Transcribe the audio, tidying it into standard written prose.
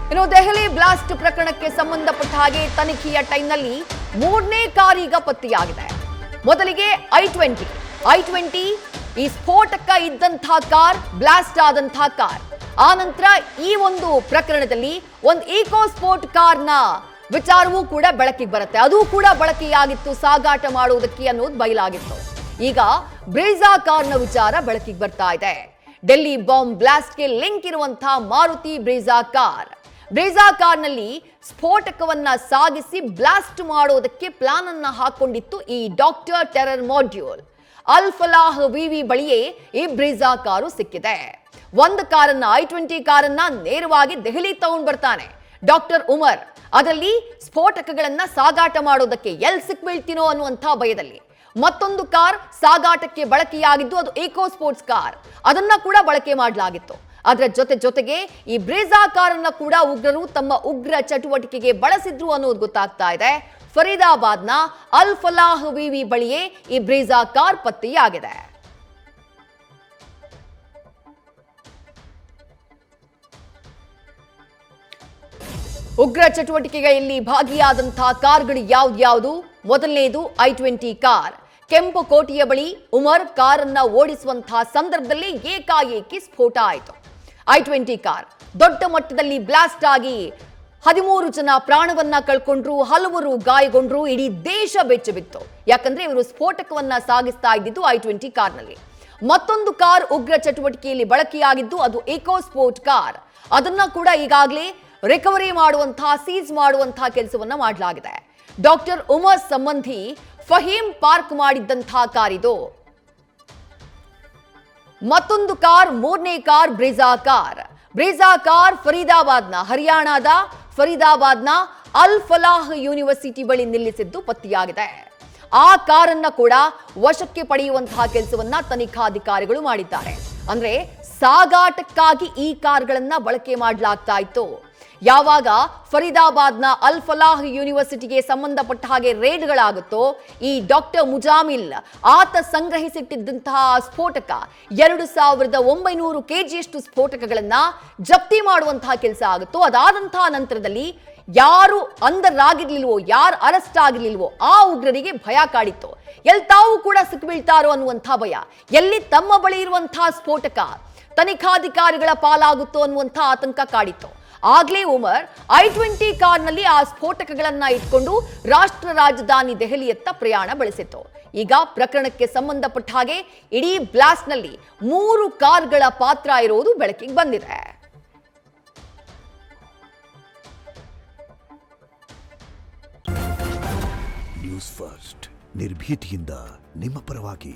ಇನ್ನು ದೆಹಲಿ ಬ್ಲಾಸ್ಟ್ ಪ್ರಕರಣಕ್ಕೆ ಸಂಬಂಧಪಟ್ಟ ಹಾಗೆ ತನಿಖೆಯ ಟೈಮ್ನಲ್ಲಿ ಮೂರನೇ ಕಾರ್ ಈಗ ಪತ್ತೆಯಾಗಿದೆ. ಮೊದಲಿಗೆ i20 ಈ ಸ್ಫೋಟಕ ಇದ್ದಂತಹ ಕಾರ್, ಬ್ಲಾಸ್ಟ್ ಆದಂತಹ ಕಾರ್. ಆ ನಂತರ ಈ ಒಂದು ಪ್ರಕರಣದಲ್ಲಿ ಒಂದು ಈಕೋ ಸ್ಪೋರ್ಟ್ ಕಾರ್ನ ವಿಚಾರವೂ ಕೂಡ ಬೆಳಕಿಗೆ ಬರುತ್ತೆ. ಅದು ಕೂಡ ಬಳಕೆಯಾಗಿತ್ತು ಸಾಗಾಟ ಮಾಡುವುದಕ್ಕೆ ಅನ್ನೋದು ಬಯಲಾಗಿತ್ತು. ಈಗ ಬ್ರೀಜಾ ಕಾರ್ನ ವಿಚಾರ ಬೆಳಕಿಗೆ ಬರ್ತಾ ಇದೆ. ಡೆಲ್ಲಿ ಬಾಂಬ್ ಬ್ಲಾಸ್ಟ್ಗೆ ಲಿಂಕ್ ಇರುವಂತಹ ಮಾರುತಿ ಬ್ರೀಜಾ ಕಾರ್ನಲ್ಲಿ ಸ್ಫೋಟಕವನ್ನ ಸಾಗಿಸಿ ಬ್ಲಾಸ್ಟ್ ಮಾಡೋದಕ್ಕೆ ಪ್ಲಾನ್ ಅನ್ನ ಹಾಕೊಂಡಿತ್ತು ಈ ಡಾಕ್ಟರ್ ಟೆರರ್ ಮಾಡ್ಯೂಲ್. ಅಲ್ ಫಲಾಹ್ ವಿವಿ ಬಳಿಯೇ ಈ ಬ್ರೀಜಾ ಕಾರು ಸಿಕ್ಕಿದೆ. ಒಂದು ಕಾರನ್ನ i20 ಕಾರನ್ನ ನೇರವಾಗಿ ದೆಹಲಿ ತಗೊಂಡು ಬರ್ತಾನೆ ಡಾಕ್ಟರ್ ಉಮರ್. ಅದರಲ್ಲಿ ಸ್ಫೋಟಕಗಳನ್ನ ಸಾಗಾಟ ಮಾಡೋದಕ್ಕೆ ಎಲ್ ಸಿಕ್ಬೀಳ್ತೀನೋ ಅನ್ನುವಂಥ ಭಯದಲ್ಲಿ. ಮತ್ತೊಂದು ಕಾರ್ ಸಾಗಾಟಕ್ಕೆ ಬಳಕೆಯಾಗಿದ್ದು ಅದು ಈಕೋ ಸ್ಪೋರ್ಟ್ಸ್ ಕಾರ್, ಅದನ್ನ ಕೂಡ ಬಳಕೆ ಮಾಡಲಾಗಿತ್ತು. ಅದರ ಜೊತೆಗೆ ಈ ಬ್ರೀಜಾ ಕಾರನ್ನ ಕೂಡ ಉಗ್ರರು ತಮ್ಮ ಉಗ್ರ ಚಟುವಟಿಕೆಗೆ ಬಳಸಿದ್ರು ಅನ್ನೋದು ಗೊತ್ತಾಗ್ತಾ ಇದೆ. ಫರೀದಾಬಾದ್ನ ಅಲ್ ಫಲಾಹ್ ವಿವಿ ಬಳಿಯೇ ಈ ಬ್ರೀಜಾ ಕಾರ್ ಪತ್ತೆಯಾಗಿದೆ. ಉಗ್ರ ಚಟುವಟಿಕೆಗಳಲ್ಲಿ ಭಾಗಿಯಾದಂತಹ ಕಾರ್ಗಳು ಯಾವ್ದು? ಮೊದಲನೇದು i20 ಕಾರ್. ಕೆಂಪು ಕೋಟೆಯ ಬಳಿ ಉಮರ್ ಕಾರನ್ನ ಓಡಿಸುವಂತಹ ಸಂದರ್ಭದಲ್ಲಿ ಏಕಾಏಕಿ ಸ್ಫೋಟ ಆಯಿತು. i20 ಕಾರ್ ದೊಡ್ಡ ಮಟ್ಟದಲ್ಲಿ ಬ್ಲಾಸ್ಟ್ ಆಗಿ 13 ಜನ ಪ್ರಾಣವನ್ನ ಕಳ್ಕೊಂಡ್ರು, ಹಲವರು ಗಾಯಗೊಂಡ್ರು. ಇಡೀ ದೇಶ ಬೆಚ್ಚಬಿತ್ತು. ಯಾಕಂದ್ರೆ ಇವರು ಸ್ಫೋಟಕವನ್ನ ಸಾಗಿಸ್ತಾ ಇದ್ದಿದ್ದು i20 ಕಾರ್ನಲ್ಲಿ. ಮತ್ತೊಂದು ಕಾರ್ ಉಗ್ರ ಚಟುವಟಿಕೆಯಲ್ಲಿ ಬಳಕೆಯಾಗಿದ್ದು ಅದು ಈಕೋ ಸ್ಪೋರ್ಟ್ ಕಾರ್. ಅದನ್ನ ಕೂಡ ಈಗಾಗಲೇ ರಿಕವರಿ ಮಾಡುವಂತಹ, ಸೀಸ್ ಮಾಡುವಂತಹ ಕೆಲಸವನ್ನ ಮಾಡಲಾಗಿದೆ. ಡಾಕ್ಟರ್ ಉಮರ್ ಸಂಬಂಧಿ ಫಹೀಂ ಪಾರ್ಕ್ ಮಾಡಿದ್ದಂತಹ ಕಾರ್ ಇದು. ಮತ್ತೊಂದು ಕಾರ್, ಮೂರನೇ ಕಾರ್ ಬ್ರೀಜಾ ಕಾರ್ ಫರೀದಾಬಾದ್ನ, ಹರಿಯಾಣದ ಫರೀದಾಬಾದ್ನ ಅಲ್ ಫಲಾಹ್ ಯೂನಿವರ್ಸಿಟಿ ಬಳಿ ನಿಲ್ಲಿಸಿದ್ದು ಪತ್ತೆಯಾಗಿದೆ. ಆ ಕಾರನ್ನ ಕೂಡ ವಶಕ್ಕೆ ಪಡೆಯುವಂತಹ ಕೆಲಸವನ್ನ ತನಿಖಾಧಿಕಾರಿಗಳು ಮಾಡಿದ್ದಾರೆ. ಅಂದ್ರೆ ಸಾಗಾಟಕ್ಕಾಗಿ ಈ ಕಾರ್ಗಳನ್ನ ಬಳಕೆ ಮಾಡಲಾಗ್ತಾ ಇತ್ತು. ಯಾವಾಗ ಫರೀದಾಬಾದ್ನ ಅಲ್ ಫಲಾಹ್ ಯೂನಿವರ್ಸಿಟಿಗೆ ಸಂಬಂಧಪಟ್ಟ ಹಾಗೆ ರೇಡ್ಗಳಾಗುತ್ತೋ, ಈ ಡಾಕ್ಟರ್ ಮುಜಾಮಿಲ್ ಆತ ಸಂಗ್ರಹಿಸಿಟ್ಟಿದ್ದಂತಹ ಸ್ಫೋಟಕ 2900 kgಯಷ್ಟು ಸ್ಫೋಟಕಗಳನ್ನ ಜಪ್ತಿ ಮಾಡುವಂತಹ ಕೆಲಸ ಆಗುತ್ತೋ, ಅದಾದಂತಹ ನಂತರದಲ್ಲಿ ಯಾರು ಅಂಧರಾಗಿರ್ಲಿಲ್ವೋ, ಯಾರು ಅರೆಸ್ಟ್ ಆಗಿರ್ಲಿಲ್ವೋ ಆ ಉಗ್ರರಿಗೆ ಭಯ ಕಾಡಿತ್ತು. ಎಲ್ಲಿ ತಾವು ಕೂಡ ಸಿಕ್ಕಿಬೀಳ್ತಾರೋ ಅನ್ನುವಂತಹ ಭಯ, ಎಲ್ಲಿ ತಮ್ಮ ಬಳಿ ಇರುವಂತಹ ಸ್ಫೋಟಕ ತನಿಖಾಧಿಕಾರಿಗಳ ಪಾಲಾಗುತ್ತೋ ಅನ್ನುವಂತಹ ಆತಂಕ ಕಾಡಿತ್ತು. ಆಗ್ಲೇ ಉಮರ್ i20 ಕಾರ್ನಲ್ಲಿ ಆ ಸ್ಫೋಟಕಗಳನ್ನ ಇಟ್ಕೊಂಡು ರಾಷ್ಟ್ರ ರಾಜಧಾನಿ ದೆಹಲಿಯತ್ತ ಪ್ರಯಾಣ ಬೆಳೆಸಿತ್ತು. ಈಗ ಪ್ರಕರಣಕ್ಕೆ ಸಂಬಂಧಪಟ್ಟ ಹಾಗೆ ಇಡೀ ಬ್ಲಾಸ್ಟ್ ನಲ್ಲಿ 3 ಕಾರ್ಗಳ ಪಾತ್ರ ಇರುವುದು ಬೆಳಕಿಗೆ ಬಂದಿದೆ. ನ್ಯೂಸ್ ಫಸ್ಟ್, ನಿರ್ಭೀತಿಯಿಂದ ನಿಮ್ಮ ಪರವಾಗಿ.